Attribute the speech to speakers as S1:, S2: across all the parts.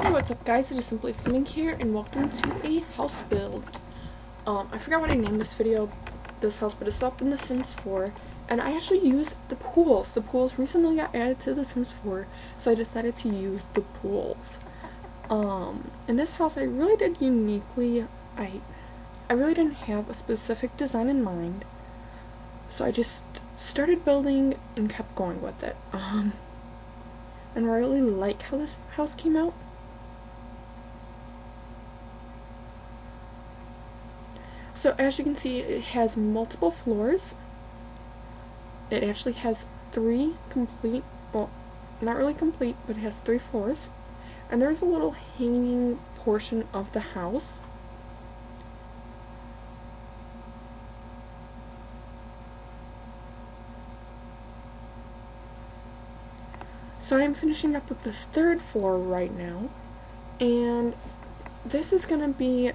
S1: Hey, what's up guys, it is Simply Swimming here, and welcome to a house build. I forgot what I named this house, but it's up in The Sims 4, and I actually used the pools. The pools recently got added to The Sims 4, so I decided to use the pools. In this house, I really did uniquely, I really didn't have a specific design in mind, so I just started building and kept going with it. And I really like how this house came out. So as you can see, it has multiple floors. It actually has 3 complete, well, not really complete, but it has 3 floors. And there's a little hanging portion of the house. So I'm finishing up with the 3rd floor right now. And this is going to be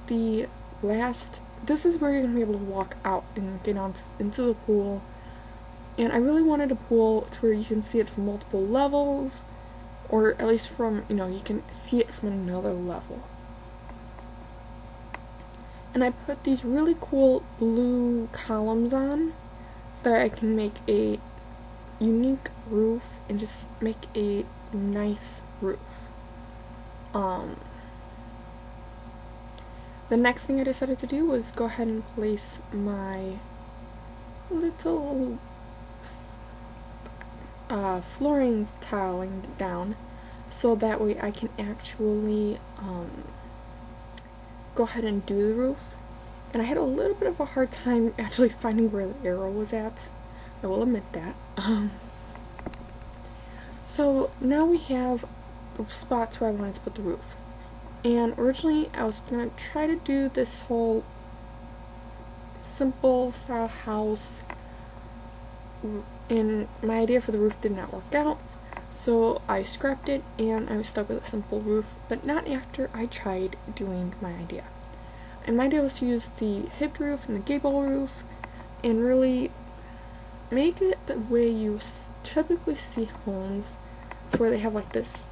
S1: the last, this is where you're going to be able to walk out and get into the pool. And I really wanted a pool to where you can see it from multiple levels, or at least from, you can see it from another level. And I put these really cool blue columns on so that I can make a unique roof and just make a nice roof. The next thing I decided to do was go ahead and place my little flooring tiling down, so that way I can actually go ahead and do the roof. And I had a little bit of a hard time actually finding where the arrow was at, I will admit that. So now we have the spots where I wanted to put the roof. And originally I was going to try to do this whole simple style house, and my idea for the roof did not work out, so I scrapped it and I was stuck with a simple roof, but not after I tried doing my idea. And my idea was to use the hipped roof and the gable roof and really make it the way you typically see homes, to where they have like this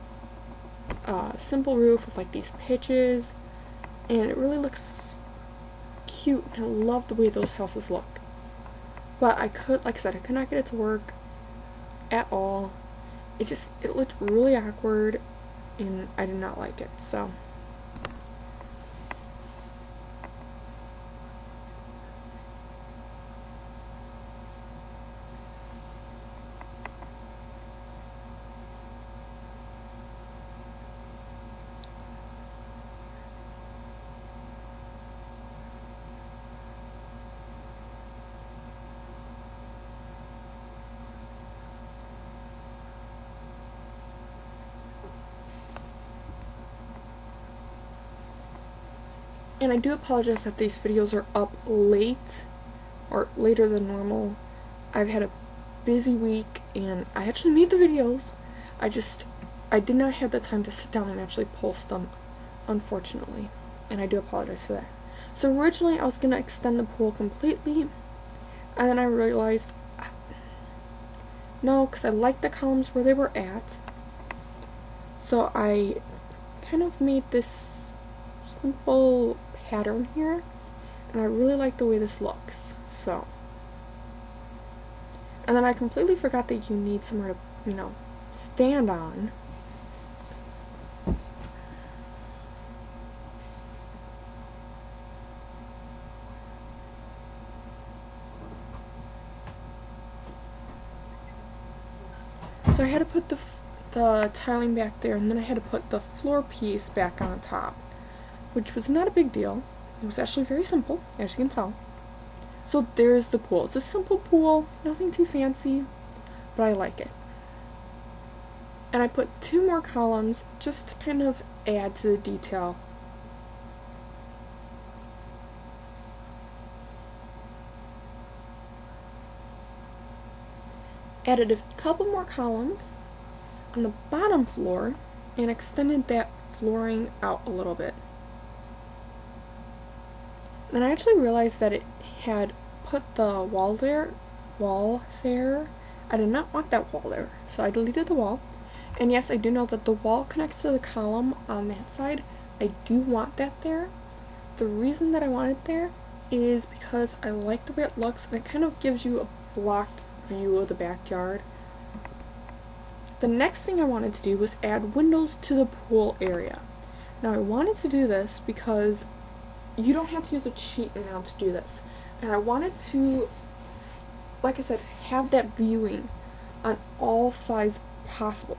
S1: simple roof with like these pitches, and it really looks cute, and I love the way those houses look. But like I said, I could not get it to work at all. It looked really awkward, and I did not like it, so. And I do apologize that these videos are up late, or later than normal. I've had a busy week, and I actually made the videos. I did not have the time to sit down and actually post them, unfortunately. And I do apologize for that. So originally I was going to extend the pool completely, and then I realized, no, because I liked the columns where they were at. So I kind of made this simple pattern here, and I really like the way this looks. So, and then I completely forgot that you need somewhere to, stand on. So I had to put the tiling back there, and then I had to put the floor piece back on top, which was not a big deal. It was actually very simple, as you can tell. So there's the pool. It's a simple pool, nothing too fancy, but I like it. And I put 2 more columns just to kind of add to the detail. Added a couple more columns on the bottom floor and extended that flooring out a little bit. Then I actually realized that it had put the wall there. I did not want that wall there, so I deleted the wall, And yes, I do know that the wall connects to the column on that side. I do want that there. The reason that I want it there is because I like the way it looks, and it kind of gives you a blocked view of the backyard. The next thing I wanted to do was add windows to the pool area. Now I wanted to do this because you don't have to use a cheat now to do this. And I wanted to, like I said, have that viewing on all sides possible.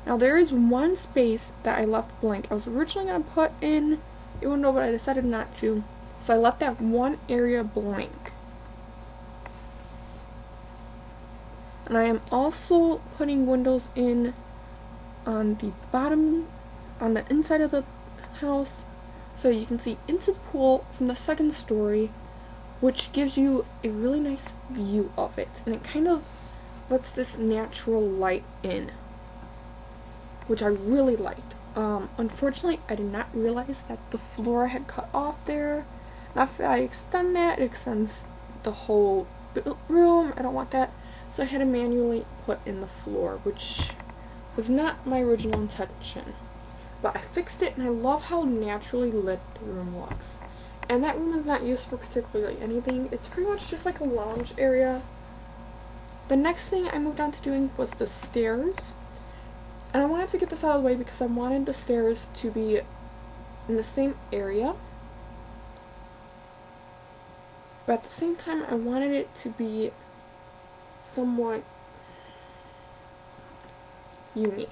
S1: Now there is one space that I left blank. I was originally going to put in a window, but I decided not to. So I left that one area blank. And I am also putting windows in on the bottom, on the inside of the house, so you can see into the pool from the second story, which gives you a really nice view of it. And it kind of lets this natural light in, which I really liked. Unfortunately, I did not realize that the floor had cut off there. Now if I extend that, it extends the whole room. I don't want that. So I had to manually put in the floor, which was not my original intention. But I fixed it, and I love how naturally lit the room looks. And that room is not used for particularly anything. It's pretty much just like a lounge area. The next thing I moved on to doing was the stairs. And I wanted to get this out of the way because I wanted the stairs to be in the same area. But at the same time, I wanted it to be somewhat unique.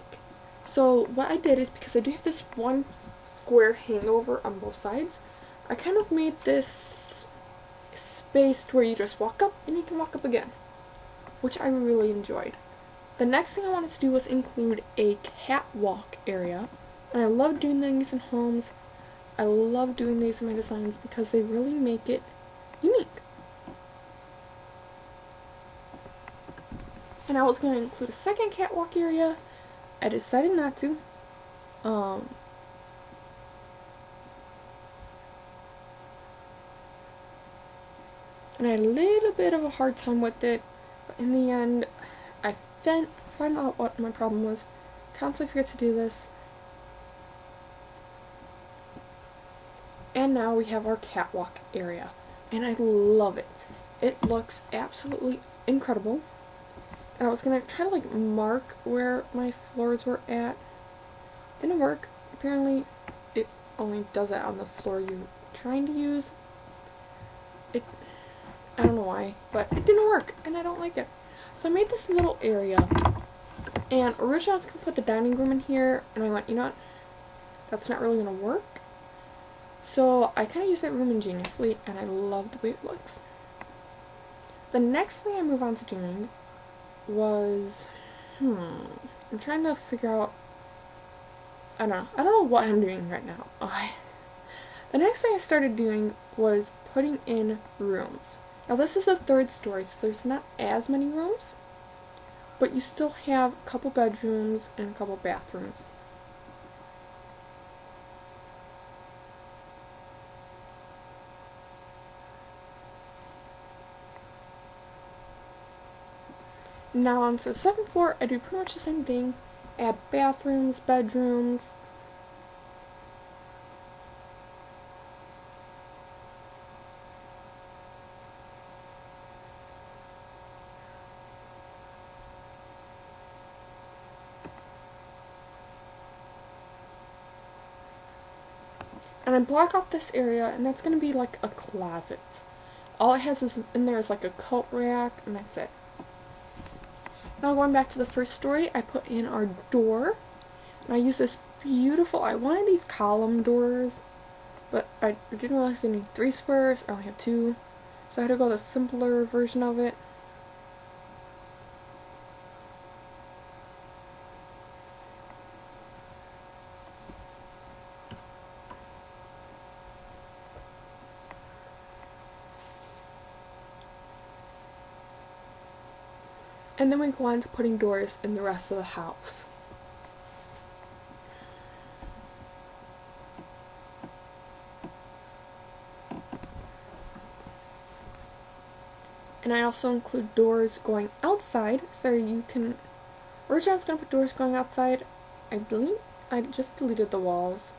S1: So what I did is, because I do have this one square hangover on both sides, I kind of made this space where you just walk up and you can walk up again, which I really enjoyed. The next thing I wanted to do was include a catwalk area, and I love doing things in homes. I love doing these in my designs because they really make it unique. And I was going to include a second catwalk area. I decided not to. And I had a little bit of a hard time with it, but in the end, I found out what my problem was. Constantly forget to do this. And now we have our catwalk area, and I love it. It looks absolutely incredible. And I was gonna try to like mark where my floors were at. Didn't work. Apparently it only does that on the floor you're trying to use. I don't know why, but it didn't work, and I don't like it. So I made this little area, and originally I was gonna put the dining room in here, and I went, you know what, that's not really gonna work. So I kind of used that room ingeniously, and I love the way it looks. The next thing I move on to doing was, I'm trying to figure out, I don't know what I'm doing right now. The next thing I started doing was putting in rooms. Now this is a third story, so there's not as many rooms, but you still have a couple bedrooms and a couple bathrooms. Now on to the second floor, I do pretty much the same thing. Add bathrooms, bedrooms. And I block off this area, and that's going to be like a closet. All it has is in there is like a coat rack, and that's it. Now going back to the first story, I put in our door, and I use this beautiful, I wanted these column doors, but I didn't realize I need 3 squares, I only have 2, so I had to go the simpler version of it. And then we go on to putting doors in the rest of the house. And I also include doors going outside, so you can, originally I was going to put doors going outside. I just deleted the walls.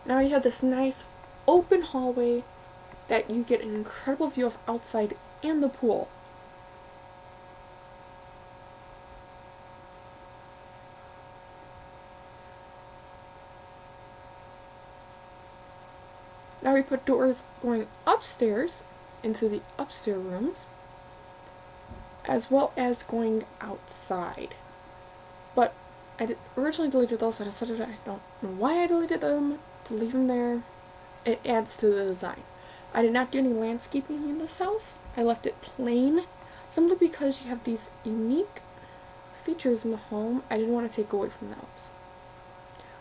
S1: Now you have this nice open hallway that you get an incredible view of outside and the pool. Now we put doors going upstairs into the upstairs rooms, as well as going outside. But I originally deleted those, and I decided I don't know why I deleted them, to leave them there. It adds to the design. I did not do any landscaping in this house. I left it plain, simply because you have these unique features in the home I didn't want to take away from the house.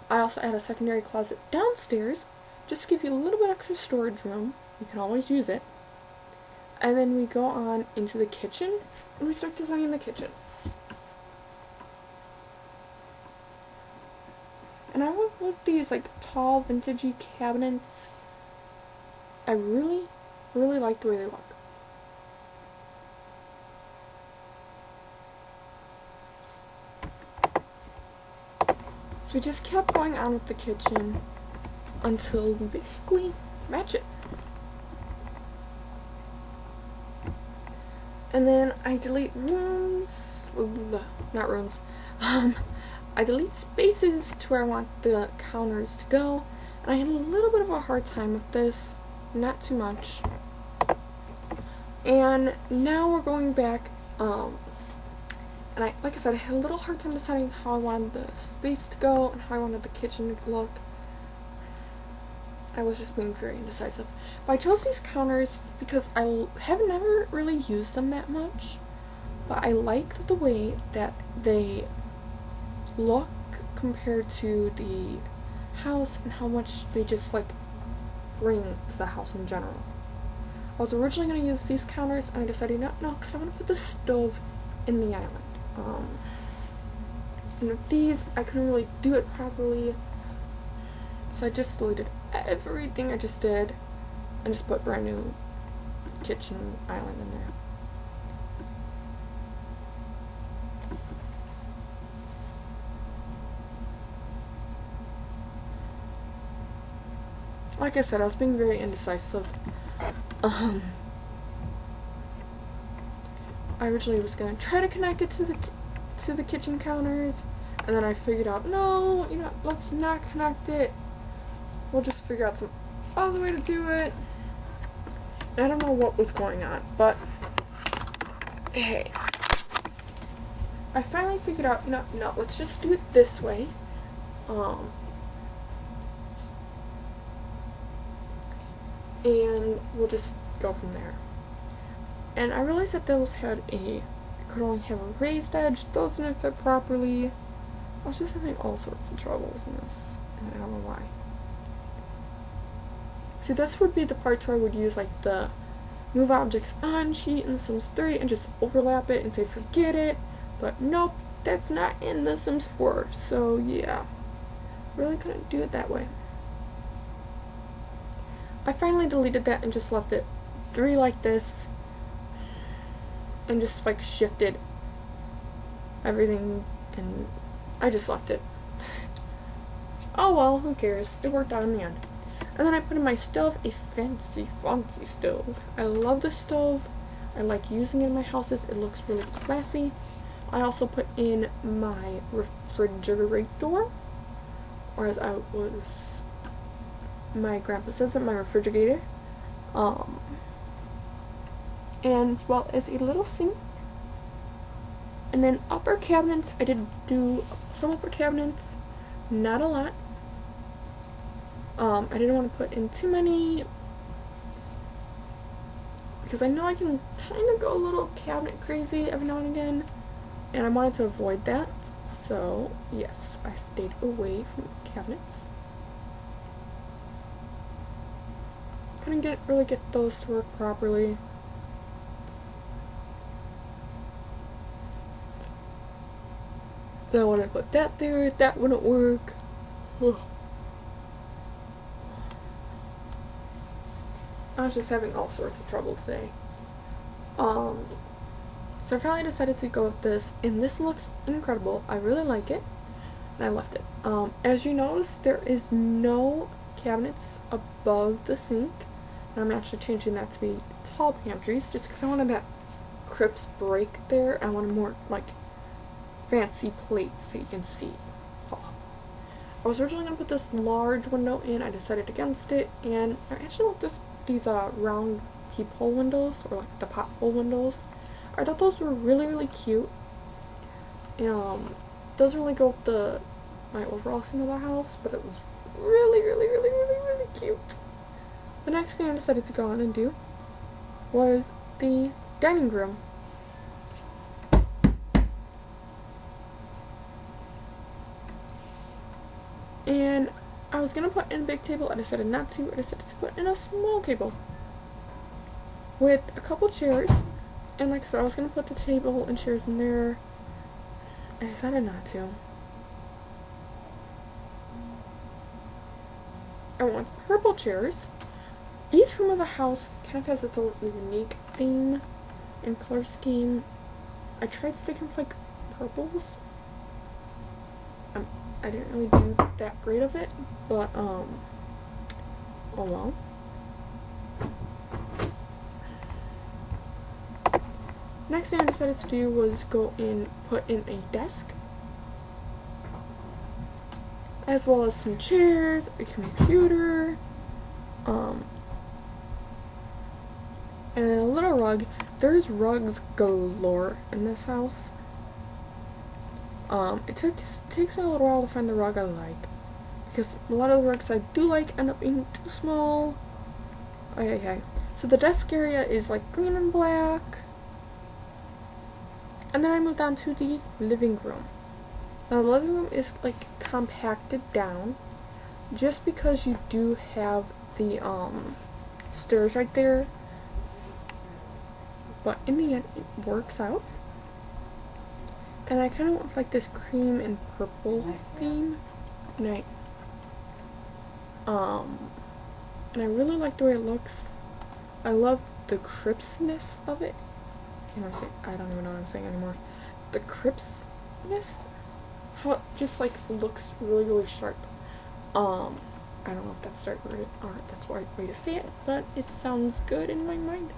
S1: I also add a secondary closet downstairs, just to give you a little bit extra storage room. You can always use it. And then we go on into the kitchen, and we start designing the kitchen. And I went with these like tall vintagey cabinets. I really, really like the way they look. So we just kept going on with the kitchen until we basically match it. And then I delete rooms, not rooms, I delete spaces to where I want the counters to go. And I had a little bit of a hard time with this, not too much. And now we're going back, and like I said, I had a little hard time deciding how I wanted the space to go and how I wanted the kitchen to look. I was just being very indecisive. But I chose these counters because I have never really used them that much. But I like the way that they look compared to the house and how much they just like bring to the house in general. I was originally going to use these counters, and I decided no, because I want to put the stove in the island. And with these, I couldn't really do it properly, so I just deleted everything I just did and just put brand new kitchen island in there. Like I said, I was being very indecisive. I originally was gonna try to connect it to the kitchen counters, and then I figured out, no, let's not connect it. We'll just figure out some other way to do it. And I don't know what was going on, but hey, I finally figured out, no, let's just do it this way. And we'll just go from there. And I realized that those could only have a raised edge, those didn't fit properly. I was just having all sorts of troubles in this, and I don't know why. See, this would be the part where I would use like the move objects on sheet in Sims 3 and just overlap it and say forget it, but nope, that's not in the Sims 4, so yeah, really couldn't do it that way. I finally deleted that and just left it 3 like this, and just like shifted everything, and I just left it. Oh well, who cares? It worked out in the end. And then I put in my stove, a fancy stove. I love this stove. I like using it in my houses. It looks really classy. I also put in my refrigerator, or as my grandpa says it, my refrigerator. And as well as a little sink. And then upper cabinets, I did do some upper cabinets, not a lot. I didn't want to put in too many because I know I can kind of go a little cabinet crazy every now and again, and I wanted to avoid that. So yes, I stayed away from cabinets. Couldn't really get those to work properly. Then I want to put that there, that wouldn't work. I was just having all sorts of trouble today. So I finally decided to go with this, and this looks incredible. I really like it, and I left it. As you notice, there is no cabinets above the sink, and I'm actually changing that to be tall pantries, just because I wanted that crisp break there. I wanted more, like, fancy plates so you can see. I was originally going to put this large window in. I decided against it, and I actually want these round peephole windows, or like the pothole windows. I thought those were really, really cute. Doesn't really go with my overall theme of the house, but it was really, really, really, really, really cute. The next thing I decided to go on and do was the dining room. And I was going to put in a big table. I decided not to. I decided to put in a small table with a couple chairs. And like I said, I was going to put the table and chairs in there. I decided not to. I want purple chairs. Each room of the house kind of has its own unique theme and color scheme. I tried sticking with like purples. I didn't really do that great of it, but oh well. Next thing I decided to do was go and put in a desk, as well as some chairs, a computer, and a little rug. There's rugs galore in this house. It takes me a little while to find the rug I like, because a lot of the rugs I do like end up being too small. Okay. So the desk area is like green and black. And then I moved on to the living room. Now the living room is like compacted down, just because you do have the stairs right there. But in the end, it works out. And I kind of want like this cream and purple theme, and I really like the way it looks. I love the crispness of it. I don't even know what I'm saying anymore. The crispness, how it just like looks really, really sharp. I don't know if that's the right word or that's the right way to say it, but it sounds good in my mind.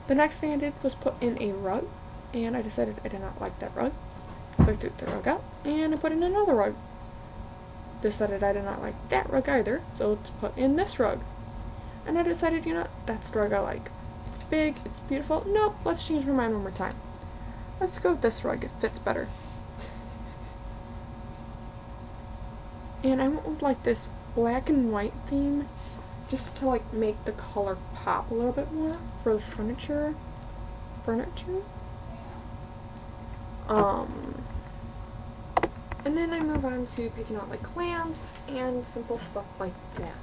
S1: The next thing I did was put in a rug, and I decided I did not like that rug, so I threw the rug out, and I put in another rug. Decided I did not like that rug either, so let's put in this rug. And I decided, that's the rug I like. It's big, it's beautiful. Nope, let's change my mind one more time. Let's go with this rug, it fits better. And I went with like this black and white theme, just to like make the color pop a little bit more for the furniture. And then I move on to picking out like lamps and simple stuff like that.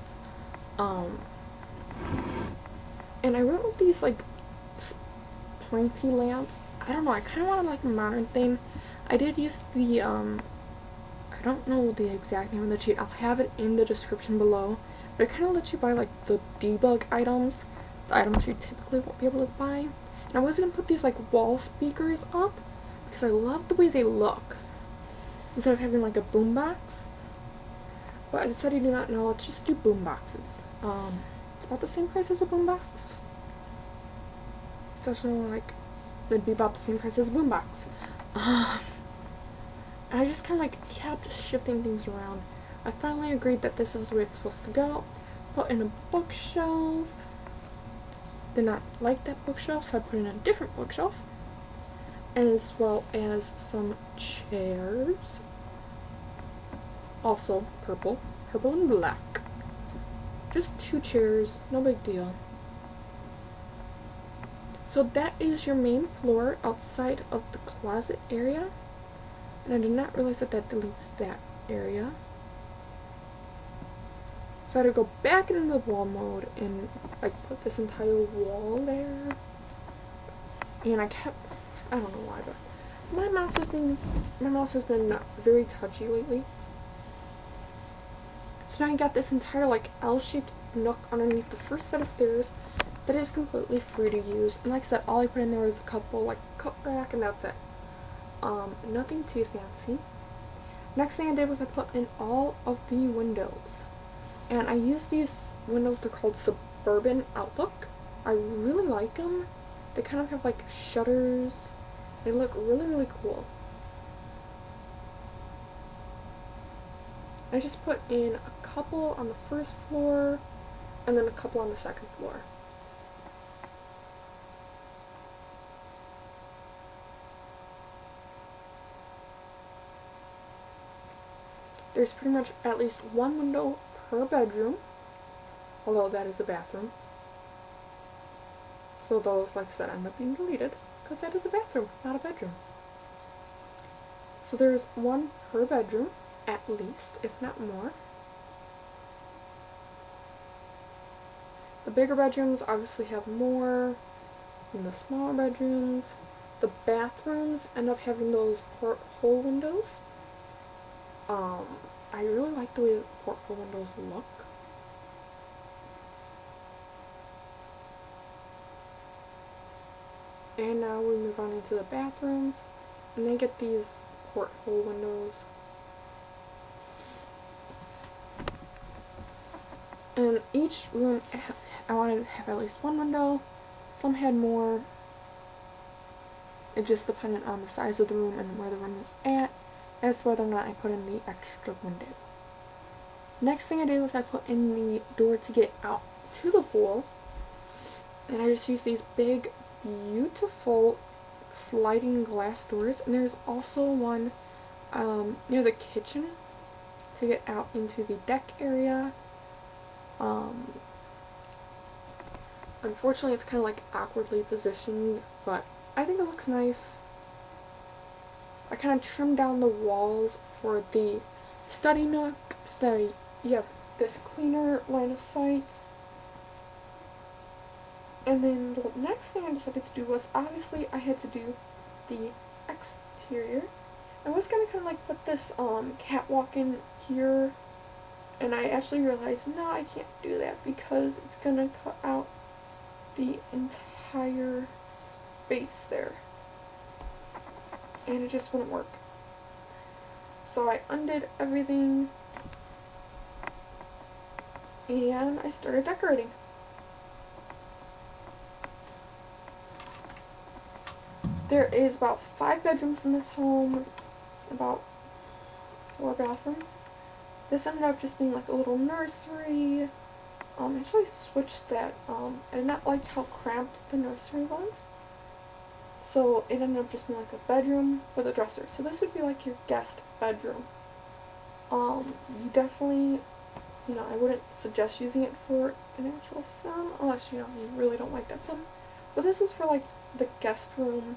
S1: And I went with these like pointy lamps. I don't know, I kind of wanted like a modern theme. I did use the I don't know the exact name of the cheat. I'll have it in the description below. But it kind of lets you buy like the debug items, the items you typically won't be able to buy. And I was gonna put these like wall speakers up because I love the way they look, instead of having like a boombox. But I decided, no, let's just do boom boxes. It's about the same price as a boombox. It's actually like, it'd be about the same price as a boombox. And I just kind of like kept shifting things around. I finally agreed that this is the way it's supposed to go. Put in a bookshelf. Did not like that bookshelf, so I put in a different bookshelf. And as well as some chairs. Also purple and black. Just 2 chairs, no big deal. So that is your main floor outside of the closet area. And I did not realize that deletes that area. So I had to go back into the wall mode and like put this entire wall there. And I don't know why, but my mouse has been not very touchy lately. So now you got this entire like L-shaped nook underneath the first set of stairs that is completely free to use. And like I said, all I put in there was a couple like coat rack and that's it. Nothing too fancy. Next thing I did was I put in all of the windows. And I use these windows, they're called Suburban Outlook. I really like them. They kind of have like shutters. They look really, really cool. I just put in a couple on the first floor and then a couple on the second floor. There's pretty much at least one window per bedroom, although that is a bathroom. So those, like I said, end up being deleted because that is a bathroom, not a bedroom. So there's one per bedroom, at least, if not more. The bigger bedrooms obviously have more than the smaller bedrooms. The bathrooms end up having those porthole windows. I really like the way the porthole windows look. And now we move on into the bathrooms, and they get these porthole windows. And each room, I wanted to have at least one window. Some had more. It just depended on the size of the room and where the room is at, as to whether or not I put in the extra window. Next thing I did was I put in the door to get out to the pool. And I just used these big, beautiful sliding glass doors. And there's also one near the kitchen to get out into the deck area. Unfortunately, it's kind of like awkwardly positioned, but I think it looks nice. I kind of trimmed down the walls for the study nook so that you have this cleaner line of sight. And then the next thing I decided to do was, obviously I had to do the exterior. I was going to kind of like put this catwalk in here, and I actually realized, no, I can't do that because it's going to cut out the entire space there. And it just wouldn't work. So I undid everything and I started decorating. There is about 5 bedrooms in this home, about 4 bathrooms. This ended up just being like a little nursery. I actually switched that. I did not like how cramped the nursery was. So it ended up just being like a bedroom with a dresser. So this would be like your guest bedroom. You definitely, I wouldn't suggest using it for an actual sim unless, you really don't like that sim. But this is for like the guest room.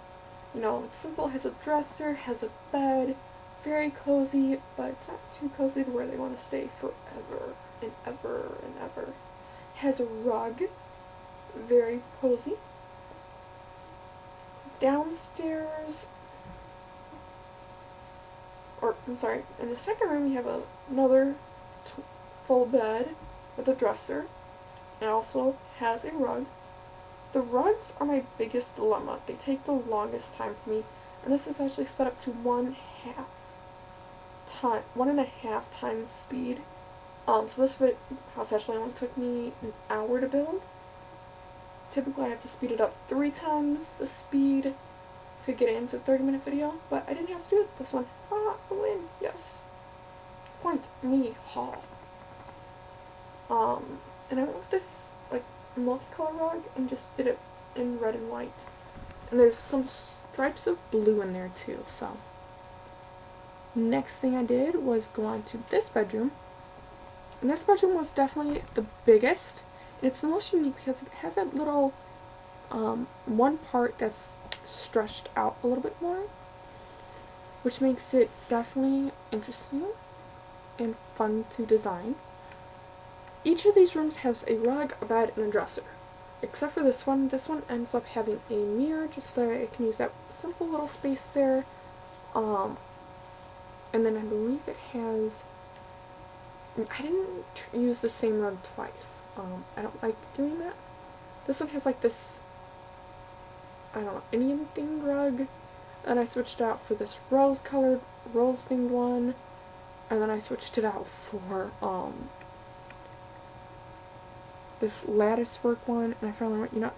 S1: It's simple, has a dresser, has a bed, very cozy, but it's not too cozy to where they want to stay forever and ever and ever. Has a rug, very cozy. Downstairs, in the second room you have another full bed with a dresser. It also has a rug. The rugs are my biggest dilemma. They take the longest time for me, and this is actually sped up to 1.5 times speed. So this house actually only took me an hour to build. Typically I have to speed it up 3 times the speed to get it into a 30-minute video, but I didn't have to do it this one. A win, yes. Point me, haul. And I went with this multicolor rug and just did it in red and white. And there's some stripes of blue in there too, so. Next thing I did was go on to this bedroom. And this bedroom was definitely the biggest. And it's the most unique because it has that little one part that's stretched out a little bit more, which makes it definitely interesting and fun to design. Each of these rooms has a rug, a bed, and a dresser. Except for this one. This one ends up having a mirror just so I can use that simple little space there. And then I believe it has I didn't use the same rug twice. I don't like doing that. This one has like this, I don't know, Indian themed rug. And I switched out for this rose themed one. And then I switched it out for this lattice work one. And I finally went, you know,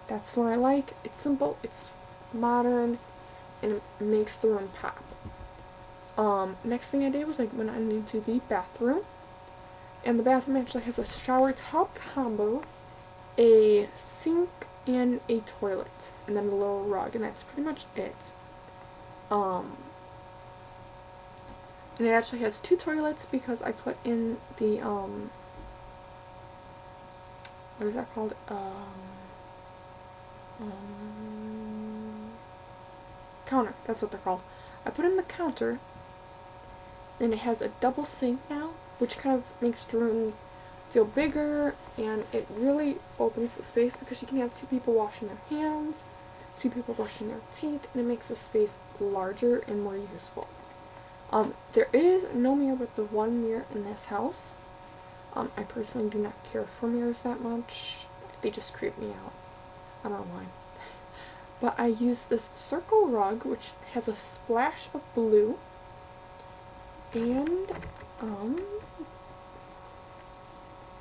S1: that's the one I like. It's simple, it's modern, and it makes the room pop. Next thing I did was I went on into the bathroom. And the bathroom actually has a shower tub combo, a sink, and a toilet, and then a little rug, and that's pretty much it. And it actually has 2 toilets because I put in the, what is that called? Counter, that's what they're called. I put in the counter, and it has a double sink now, which kind of makes the room feel bigger, and it really opens the space because you can have 2 people washing their hands, 2 people brushing their teeth, and it makes the space larger and more useful. There is no mirror but the one mirror in this house. I personally do not care for mirrors that much. They just creep me out. I don't know why. But I use this circle rug, which has a splash of blue, and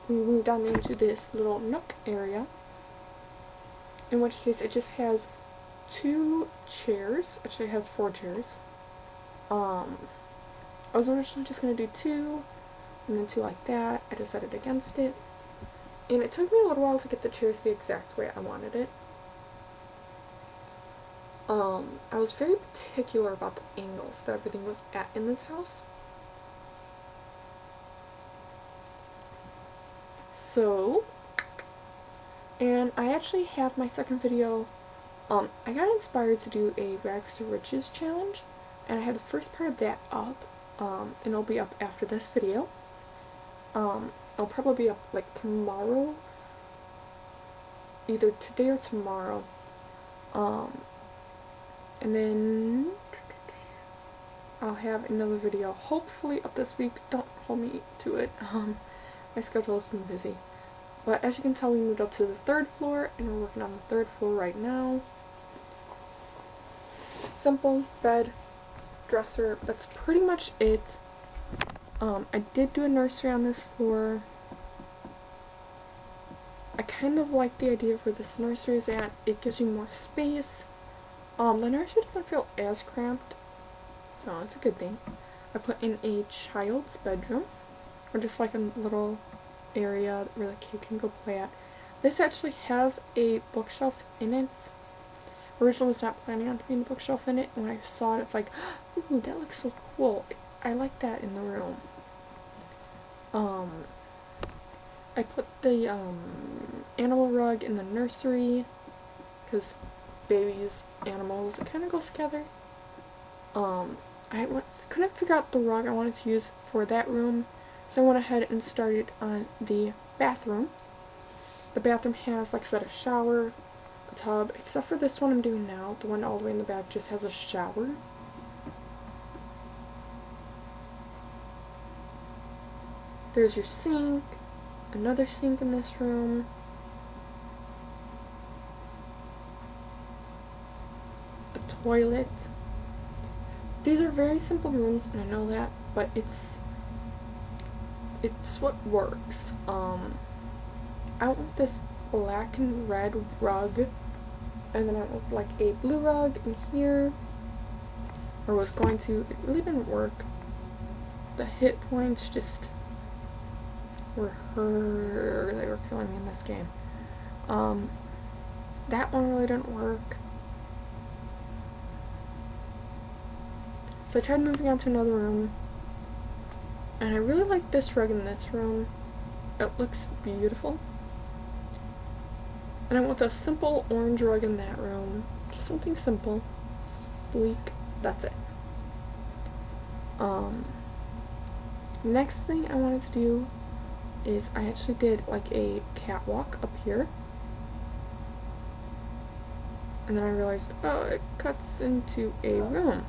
S1: we moved on into this little nook area, in which case it just has 2 chairs. Actually, it has 4 chairs. I was originally just going to do 2, and then 2 like that. I decided against it, and it took me a little while to get the chairs the exact way I wanted it. I was very particular about the angles that everything was at in this house. So, and I actually have my second video. I got inspired to do a Rags to Riches challenge, and I had the first part of that up, and it'll be up after this video. It'll probably be up like tomorrow, either today or tomorrow. And then I'll have another video hopefully up this week. Don't hold me to it. My schedule has been busy. But as you can tell, we moved up to the 3rd floor, and we're working on the 3rd floor right now. Simple bed, dresser, that's pretty much it. I did do a nursery on this floor. I kind of like the idea of where this nursery is at. It gives you more space. The nursery doesn't feel as cramped, so it's a good thing. I put in a child's bedroom, or just like a little area where the kid can go play at. This actually has a bookshelf in it. Originally was not planning on putting a bookshelf in it, and when I saw it, it's like, ooh, that looks so cool. I like that in the room. I put the animal rug in the nursery, because babies, animals, it kind of goes together. I couldn't figure out the rug I wanted to use for that room, so I went ahead and started on the bathroom. The bathroom has, like I said, a shower, a tub, except for this one I'm doing now. The one all the way in the back just has a shower. There's your sink, another sink in this room. A toilet. These are very simple rooms, and I know that, but it's what works. I went with this black and red rug, and then I went with like a blue rug in here, or was going to. It really didn't work. The hit points just they were killing me in this game. That one really didn't work. So I tried moving on to another room, and I really like this rug in this room. It looks beautiful. And I went with a simple orange rug in that room. Just something simple, sleek, that's it. Next thing I wanted to do is I actually did like a catwalk up here. And then I realized, oh, it cuts into a room.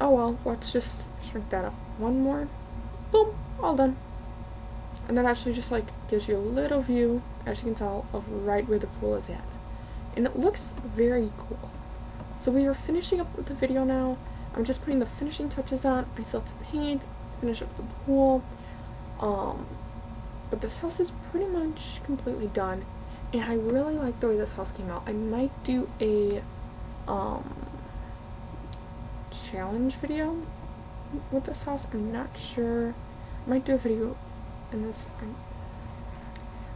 S1: Oh well, let's just shrink that up one more. boom, all done. And that actually just like gives you a little view, as you can tell, of right where the pool is at. And it looks very cool. So we are finishing up with the video now. I'm just putting the finishing touches on. I still have to paint, finish up the pool. But this house is pretty much completely done. And I really like the way this house came out. I might do a challenge video with this house. I'm not sure. I might do a video in this.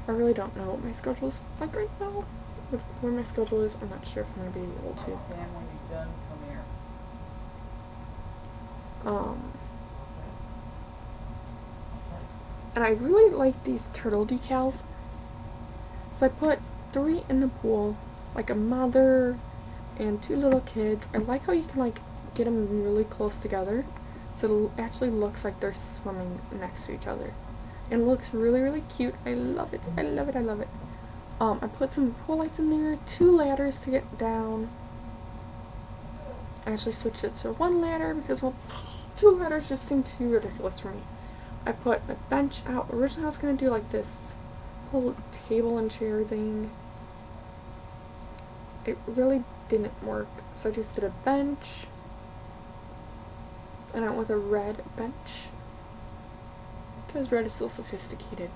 S1: I really don't know what my schedule is like right now. Where my schedule is, I'm not sure if I'm going to be able to.
S2: And when you're done, come here.
S1: And I really like these turtle decals. So I put 3 in the pool, like a mother and 2 little kids. I like how you can like get them really close together, so it actually looks like they're swimming next to each other. It looks really, really cute. I love it. I love it. I love it. I put some pool lights in there, 2 ladders to get down. I actually switched it to 1 ladder because, well, 2 ladders just seemed too ridiculous for me. I put a bench out. Originally I was going to do like this whole table and chair thing. It really didn't work, so I just did a bench. And I went with a red bench, because red is still sophisticated.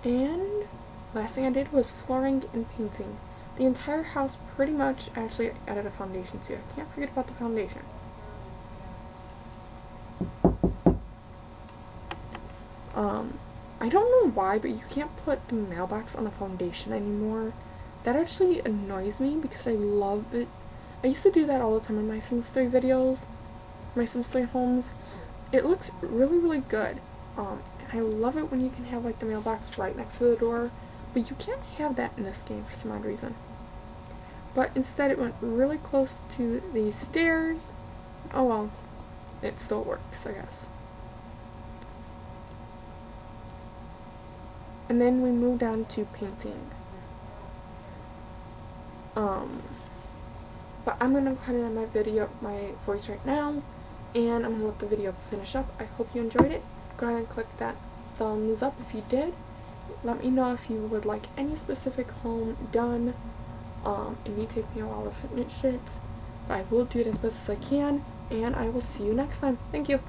S1: And last thing I did was flooring and painting. The entire house pretty much actually added a foundation to. I can't forget about the foundation. I don't know why, but you can't put the mailbox on the foundation anymore. That actually annoys me because I love it. I used to do that all the time in my Sims 3 videos, my Sims 3 homes. It looks really, really good. And I love it when you can have like the mailbox right next to the door, but you can't have that in this game for some odd reason. But instead it went really close to the stairs. Oh well, it still works, I guess. And then we moved on to painting. But I'm gonna go ahead and end my voice right now, and I'm gonna let the video finish up. I hope you enjoyed it. Go ahead and click that thumbs up if you did. Let me know if you would like any specific home done. It may take me a while to finish it, but I will do it as best as I can, and I will see you next time. Thank you.